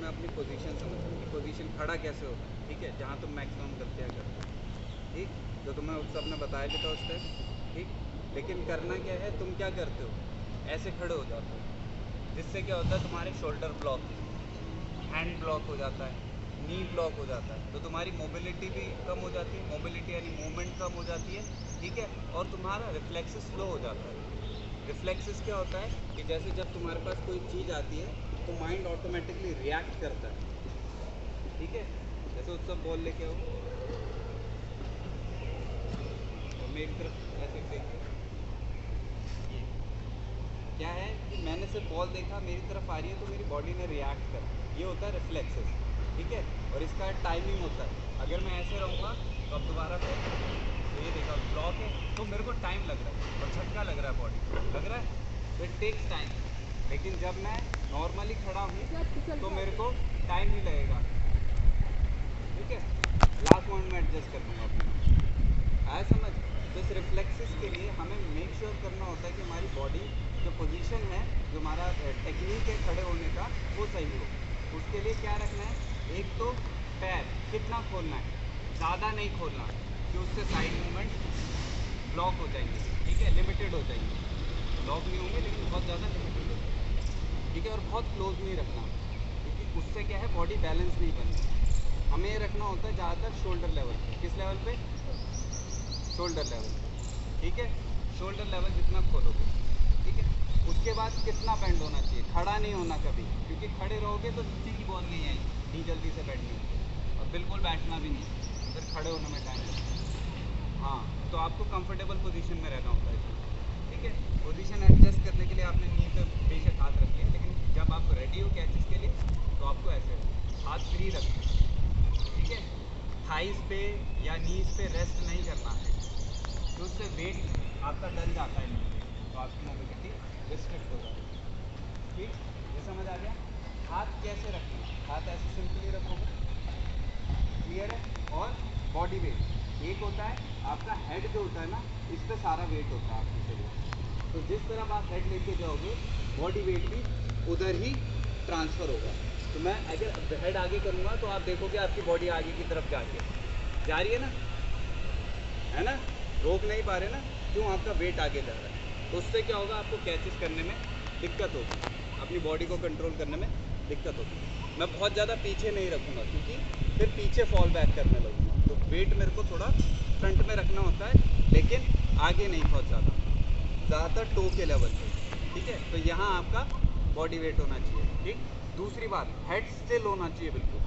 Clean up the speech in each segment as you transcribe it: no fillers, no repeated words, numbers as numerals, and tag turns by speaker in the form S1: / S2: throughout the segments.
S1: तुम्हें अपनी पोजीशन समझना कि पोजीशन खड़ा कैसे होता है, ठीक है, जहाँ तुम मैक्सिमम गलतियाँ करते हो, ठीक, तो तुम्हें उस सब ने बताया भी था उस टाइम, ठीक। लेकिन करना क्या है, तुम क्या करते हो, ऐसे खड़े हो जाते हो, जिससे क्या होता है तुम्हारे शोल्डर ब्लॉक, हैंड ब्लॉक हो जाता है, नी ब्लॉक हो जाता है, तो तुम्हारी मोबिलिटी भी कम हो जाती है, मोबिलिटी यानी मूवमेंट कम हो जाती है, ठीक है, और तुम्हारा रिफ्लेक्सेस स्लो हो जाता है। रिफ्लेक्सेस क्या होता है कि जैसे जब तुम्हारे पास कोई चीज़ आती है तो माइंड ऑटोमेटिकली रिएक्ट करता है, ठीक है। जैसे उत्सव बॉल लेके आओ और मेरी तरफ ऐसे देखिए, ये क्या है कि मैंने सिर्फ बॉल देखा, मेरी तरफ आ रही है तो मेरी बॉडी ने रिएक्ट करा, ये होता है रिफ्लेक्सेस, ठीक है। और इसका टाइमिंग होता है, अगर मैं ऐसे रहूँगा तो अब दोबारा फिर तो ये देखा ब्लॉक है तो मेरे को टाइम लग रहा है और झटका लग रहा है, बॉडी लग रहा है, तो इट टेक्स टाइम। लेकिन जब मैं नॉर्मली खड़ा हूँ तो मेरे को टाइम नहीं लगेगा, ठीक है। लास्ट मोमेंट में एडजस्ट कर लूँगा अपने, आया समझ। तो इस रिफ्लेक्सेस के लिए हमें मेक श्योर करना होता है कि हमारी बॉडी जो पोजीशन है, जो हमारा टेक्निक है खड़े होने का, वो सही हो। उसके लिए क्या रखना है, एक तो पैर कितना खोलना है, ज़्यादा नहीं खोलना कि उससे साइड मूवमेंट ब्लॉक हो जाएंगे, ठीक है, लिमिटेड हो जाएंगे, ब्लॉक नहीं होंगे लेकिन बहुत ज़्यादा लिमिटेड हो जाएंगे, ठीक है। और बहुत क्लोज नहीं रखना, क्योंकि उससे क्या है बॉडी बैलेंस नहीं बनती। हमें ये रखना होता है ज़्यादातर शोल्डर लेवल पे, किस लेवल पे, शोल्डर लेवल, ठीक है, शोल्डर लेवल जितना खोलोगे, ठीक है। उसके बाद कितना बेंड होना चाहिए, खड़ा नहीं होना कभी, क्योंकि खड़े रहोगे तो नीचे की बॉल नहीं आएगी, नहीं जल्दी से बैठने में, और बिल्कुल बैठना भी नहीं, फिर खड़े होने में टाइम लगता है। हाँ, तो आपको कंफर्टेबल पोजीशन में रहना होता है, ठीक है। पोजीशन एडजस्ट करने के लिए आपने नी पे बेशक हाथ रख लिया, लेकिन जब आप रेडी हो कैचेस के लिए तो आपको ऐसे हाथ फ्री रखना, ठीक है। थाइस पे या नीज पे रेस्ट नहीं करना है, तो उससे वेट आपका डल जाता है नीचे, तो आपकी मोबिलिटी रिस्ट्रिक्ट हो जाती है, ठीक। ये समझ आ गया। हाथ कैसे रखना है, हाथ ऐसे सिंपली रखोगे, क्लियर है। और बॉडी वेट एक होता है आपका हेड जो होता है ना, इस पर सारा वेट होता है आपके शरीर, तो जिस तरफ आप हेड लेके जाओगे बॉडी वेट भी उधर ही ट्रांसफ़र होगा। तो मैं अगर हेड आगे करूँगा तो आप देखोगे आपकी बॉडी आगे की तरफ जा रही है ना, है ना, रोक नहीं पा रहे ना, क्यों, आपका वेट आगे जा रहा है। तो उससे क्या होगा, आपको कैचेस करने में दिक्कत होगी, अपनी बॉडी को कंट्रोल करने में दिक्कत होगी। मैं बहुत ज़्यादा पीछे नहीं रखूँगा, क्योंकि फिर पीछे फॉल बैक करने लगूँगा, तो वेट मेरे को थोड़ा फ्रंट में रखना होता है, लेकिन आगे नहीं बहुत ज़्यादातर टो के लेवल पे, ठीक है। तो यहाँ आपका बॉडी वेट होना चाहिए, ठीक। दूसरी बात, हेड स्टिल होना चाहिए बिल्कुल,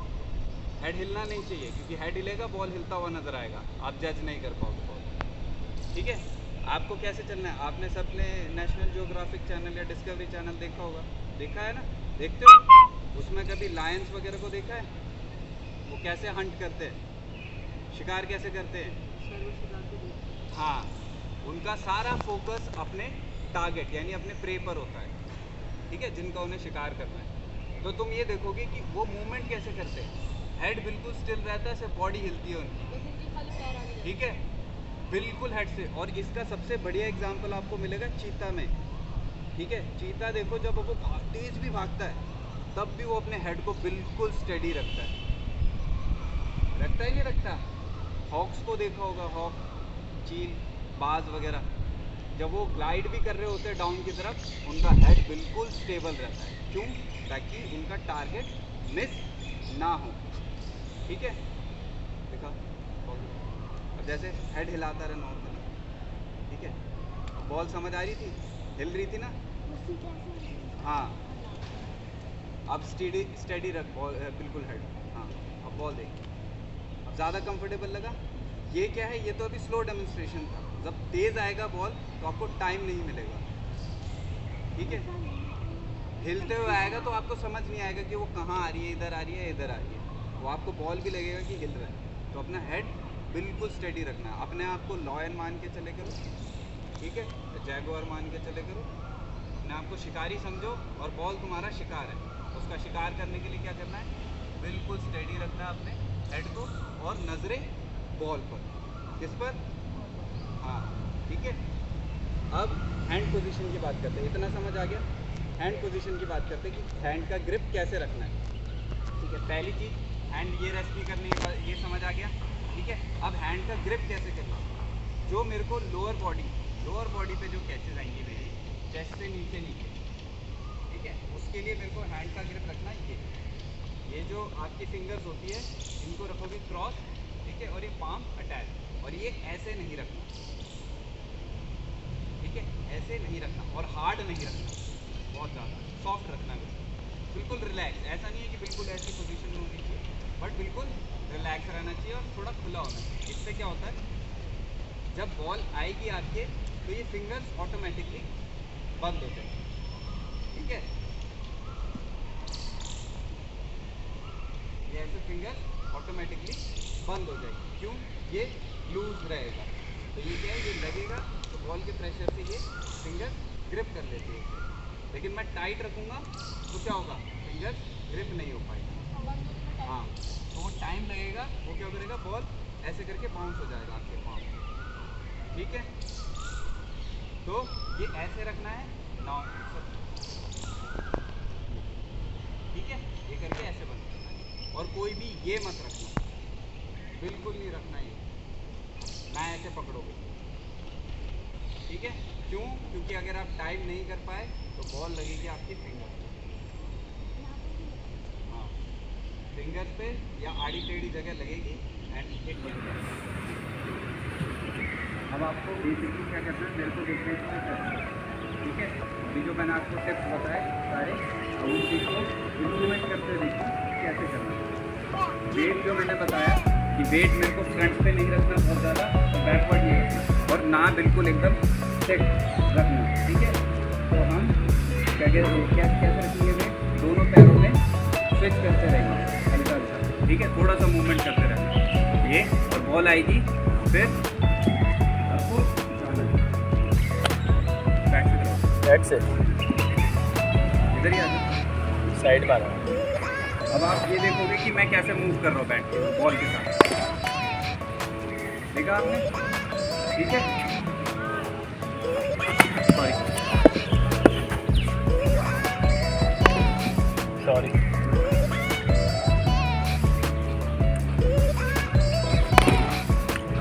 S1: हेड हिलना नहीं चाहिए, क्योंकि हेड हिलेगा बॉल हिलता हुआ नज़र आएगा, आप जज नहीं कर पाओगे बॉल, ठीक है। आपको कैसे चलना है, आपने सबने नेशनल ज्योग्राफिक चैनल या डिस्कवरी चैनल देखा होगा, देखा है ना, देखते हो, उसमें कभी लायंस वगैरह को देखा है, वो कैसे हंट करते हैं, शिकार कैसे करते हैं, हाँ, उनका सारा फोकस अपने टारगेट यानी अपने प्रे पर होता है, ठीक है, जिनका उन्हें शिकार करना है। तो तुम ये देखोगे कि वो मूवमेंट कैसे करते हैं, हेड बिल्कुल स्टिल रहता है, सिर्फ बॉडी हिलती है उनकी, ठीक है, बिल्कुल हेड से। और इसका सबसे बढ़िया एग्जांपल आपको मिलेगा चीता में, ठीक है। चीता देखो, जब वो तेज भी भागता है तब भी वो अपने हेड को बिल्कुल स्टेडी रखता है, रखता ही नहीं रखता। हॉक्स को देखा होगा, हॉक, चील, बाज वगैरह, जब वो ग्लाइड भी कर रहे होते हैं डाउन की तरफ, उनका हेड बिल्कुल स्टेबल रहता है, क्यों, ताकि उनका टारगेट मिस ना हो, ठीक है। देखा, अब जैसे हेड हिलाता रहे नॉर्मली, ठीक है, बॉल समझ आ रही थी, हिल रही थी ना, हाँ, अब स्टेडी रख बॉल, बिल्कुल हेड, हाँ। अब बॉल देख, अब ज़्यादा कंफर्टेबल लगा। ये क्या है, ये तो अभी स्लो डेमोन्स्ट्रेशन था, जब तेज़ आएगा बॉल तो आपको टाइम नहीं मिलेगा, ठीक है। हिलते हुए आएगा तो आपको समझ नहीं आएगा कि वो कहाँ आ रही है, इधर आ रही है, इधर आ रही है, वो आपको बॉल भी लगेगा कि हिल रहा है। तो अपना हेड बिल्कुल स्टेडी रखना है, अपने आप को लॉयन मान के चले करो, ठीक है, जैगुआर मान के चले करो, अपने आप को शिकारी समझो, और बॉल तुम्हारा शिकार है, उसका शिकार करने के लिए क्या करना है, बिल्कुल स्टेडी रखना है अपने हेड को, और नज़रें बॉल पर, किस पर, हाँ, ठीक है। अब हैंड पोजीशन की बात करते हैं, इतना समझ आ गया। हैंड पोजीशन की बात करते हैं कि हैंड का ग्रिप कैसे रखना है, ठीक है, पहली चीज़ हैंड ये रेस्ट नहीं करनी है, ये समझ आ गया। ठीक है, अब हैंड का ग्रिप कैसे करना, जो मेरे को लोअर बॉडी पे जो कैचेज आएंगी मेरी चेस्ट से नीचे, ठीक है, उसके लिए मेरे को हैंड का ग्रिप रखना ये जो आपकी फिंगर्स होती है इनको रखोगे क्रॉस, ठीक है, और ये पाम अटैच, और ये ऐसे नहीं रखना, ठीक है, ऐसे नहीं रखना, और हार्ड नहीं रखना, बहुत ज़्यादा सॉफ्ट रखना है, बिल्कुल रिलैक्स। ऐसा नहीं है कि बिल्कुल ऐसी पोजीशन में होनी चाहिए, बट बिल्कुल रिलैक्स रहना चाहिए और थोड़ा खुला होना चाहिए। इससे क्या होता है, जब बॉल आएगी आपके तो ये फिंगर्स ऑटोमेटिकली बंद हो जाएंगे, ठीक है, ये ऐसे फिंगर्स ऑटोमेटिकली बंद हो जाएगी। क्यों, ये लूज रहेगा, तो ये क्या है, ये लगेगा तो बॉल के प्रेशर से ये फिंगर ग्रिप कर लेती है। लेकिन मैं टाइट रखूँगा तो क्या होगा, फिंगर ग्रिप नहीं हो पाएगा। हाँ, तो वो टाइम लगेगा, वो क्या करेगा, बॉल ऐसे करके बाउंस हो जाएगा आपके पाँव, ठीक है। तो ये ऐसे रखना है, नाउ ठीक है, ये करके ऐसे बंद करना है, और कोई भी ये मत रखना, बिल्कुल नहीं रखना ये, ना ऐसे पकड़ोगे, ठीक है। क्यों, क्योंकि अगर आप टाइम नहीं कर पाए तो बॉल लगेगी आपकी फिंगर, हाँ, फिंगर पे या आड़ी टेढ़ी जगह लगेगी एंड हिट हो जाएगी। अब आपको बेसिकली क्या करना है, मेरे को देखना है, ठीक है। अभी जो मैंने आपको टिप्स बताए सारे, अब उन चीज़ को इम्प्लीमेंट करते देखिए कैसे करना है। वेट जो मैंने बताया कि वेट मेरे को फ्रंट पे नहीं रखना बहुत ज़्यादा, और बैकवर्ड नहीं रखना, और ना बिल्कुल एकदम सेट रखना, ठीक है। तो हम कैसे रखेंगे, वेट दोनों पैरों में स्विच करते रहेंगे हल्का हल्का, ठीक है, थोड़ा सा मूवमेंट करते रहना, ये, और बॉल आएगी फिर आपको बैक से करो,
S2: बैक से
S1: इधर ही आ जाओ,
S2: साइड में आ रहा हूँ।
S1: अब आप ये देखोगे कि मैं कैसे मूव कर रहा हूँ बैट बॉल के साथ, देखा आपने, ठीक है।
S2: सॉरी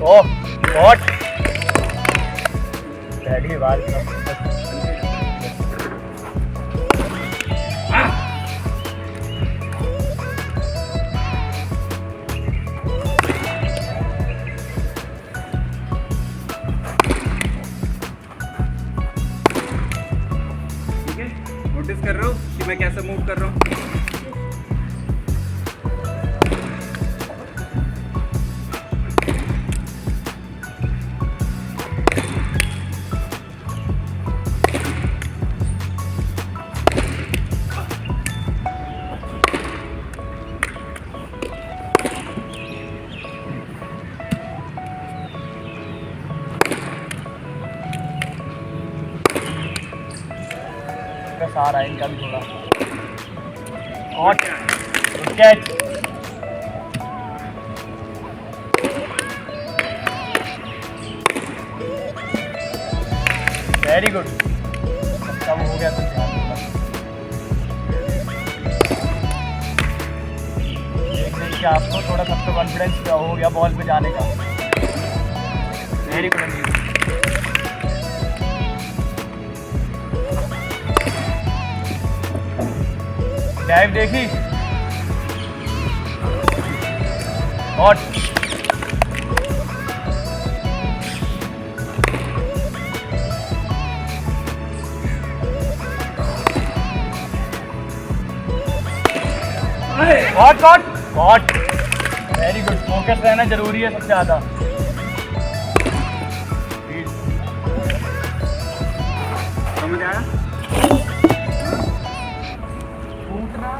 S2: ओह गॉड, डैडी बाल
S1: नोटिस कर रहे हो कि मैं कैसे मूव कर रहा हूँ।
S2: सहारा है इनका भी थोड़ा, और कैच, वेरी गुड, सब हो गया तो ध्यान दूंगा। देखने कि आपको थोड़ा सबसे कॉन्फिडेंस हो गया बॉल पे जाने का, वेरी गुड। डाइव देखी और वॉट वेरी गुड, फोकस रहना जरूरी है सबसे ज़्यादा।
S1: समझ आया, टूटना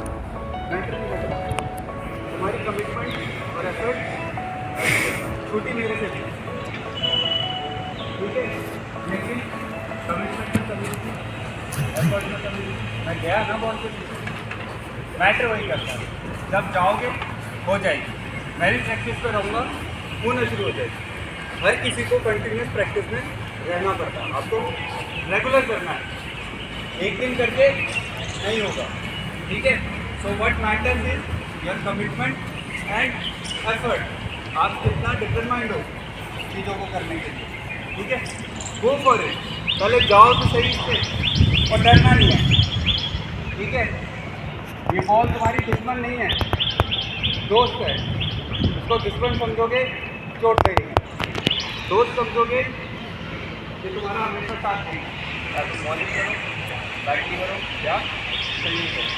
S1: बेटर नहीं लगता, हमारी कमिटमेंट और एफर्ट छोटी मेरे से थी, ठीक है, लेकिन कमिटमेंट में कमी थी, एफर्ट में कमी थी, मैं गया ना बॉल के पीछे, मैटर वही करता है, जब जाओगे हो जाएगी, मैं भी प्रैक्टिस पर रहूँगा, होना शुरू हो जाएगी। हर किसी को कंटिन्यूस प्रैक्टिस में रहना पड़ता है, आपको रेगुलर करना है, एक दिन करके नहीं होगा, ठीक है। So what matters is your commitment and effort, आप कितना डिटरमाइंड हो चीज़ों को करने के लिए, ठीक है। गो फॉर इट, पहले जाओ तो सही से, और डरना नहीं है, ठीक है। ये बॉल तुम्हारी दुश्मन नहीं है, दोस्त है। उसको दुश्मन समझोगे चोट लगेगी, दोस्त समझोगे कि तुम्हारा हमेशा साथ देगा। बॉलिंग करो, बैटिंग करो या फील्डिंग करो,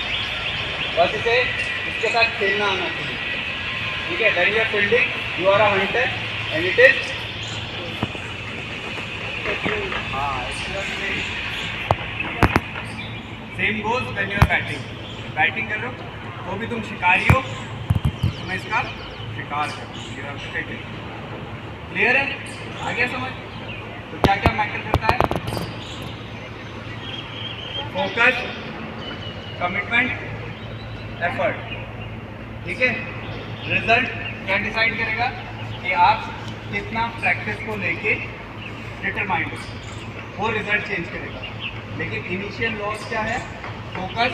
S1: बस इसे इसके साथ खेलना आना चाहिए, ठीक है। When you are fielding you are a hunter and it is same goes when you are batting. Batting कर रहे हो तो भी तुम शिकारी हो, तुम्हें इसका शिकार करो। क्लियर है, आ गया समझ? तो क्या क्या मैटर करता है? फोकस, कमिटमेंट, एफर्ट, ठीक है। रिजल्ट क्या डिसाइड करेगा कि आप कितना प्रैक्टिस को लेके डिटरमाइंड हो, वो रिजल्ट चेंज करेगा। लेकिन इनिशियल लॉस क्या है? फोकस,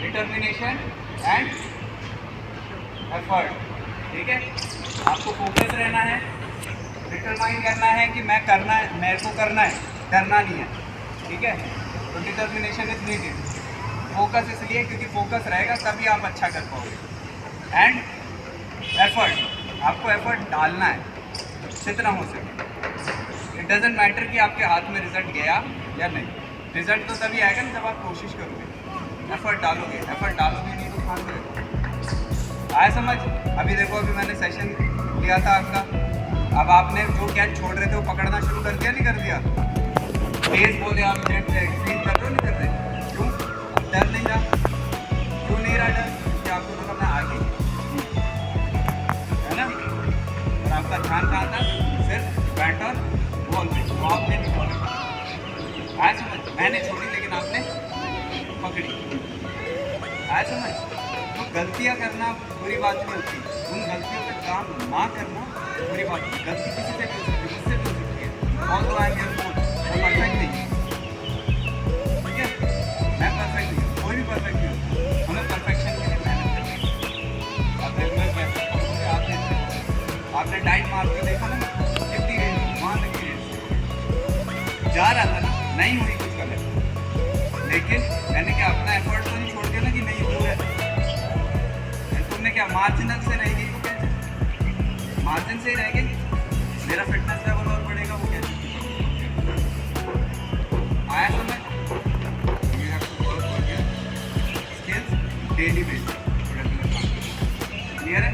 S1: डिटर्मिनेशन एंड एफर्ट, ठीक है। आपको फोकस रहना है, डिटरमाइन करना है कि मैं करना है, मेरे को करना है, करना नहीं है, ठीक है। तो डिटर्मिनेशन इज नीडेड। फोकस इसलिए क्योंकि फोकस रहेगा तभी आप अच्छा कर पाओगे। एंड एफर्ट, आपको एफर्ट डालना है जितना हो सके। इट डजेंट मैटर कि आपके हाथ में रिजल्ट गया या नहीं, रिजल्ट तो तभी आएगा ना जब आप कोशिश करोगे, एफर्ट डालोगे। एफर्ट डालोगे नहीं तो खान में आया समझ? अभी देखो, अभी मैंने सेशन लिया था आपका, अब आपने जो कैच छोड़ रहे थे वो पकड़ना शुरू कर दिया, नहीं कर दिया? तेज बोले आप जेट स्पीड कर रहे हो, नहीं कर रहे? क्यों? डर नहीं रहा? क्यों नहीं रहा डर? क्योंकि आपको लगा मैं आगे, है ना। और आपका ध्यान कहाँ था? सिर्फ बैट और बॉल पे, वो आपने नहीं छोड़ी। आया समझ? मैंने छोड़ी लेकिन आपने पकड़ी। आया समझ? तो गलतियाँ करना बुरी बात नहीं होती, उन गलतियों पे काम ना करना बुरी बात नहीं। गलती किसी से भी हो सकती है, मुझसे भी हो सकती है। ऑल दो आई एम योर कोच, मैं परफेक्ट नहीं, ठीक है। मैं परफेक्ट नहीं हूँ, कोई भी परफेक्ट नहीं होता। हमें परफेक्शन के लिए मेहनत करनी है। आप रेगुलर प्रैक्टिस करोगे, आपने डाइट मार के देखा ना कितनी रेंज, वहाँ तक की रेंज जा रहा था ना, नहीं हुई कुछ गलत, लेकिन मैंने क्या अपना एफर्ट तो नहीं छोड़ दिया ना कि नहीं हो रहा। तुमने क्या मार्जिनल से रह गई, वो कैसे? मार्जिन से ही रह गई, मेरा फिटनेस लेवल और बढ़ेगा, वो कैसे? आया समझ? You have to work on your skills daily basis, clear है?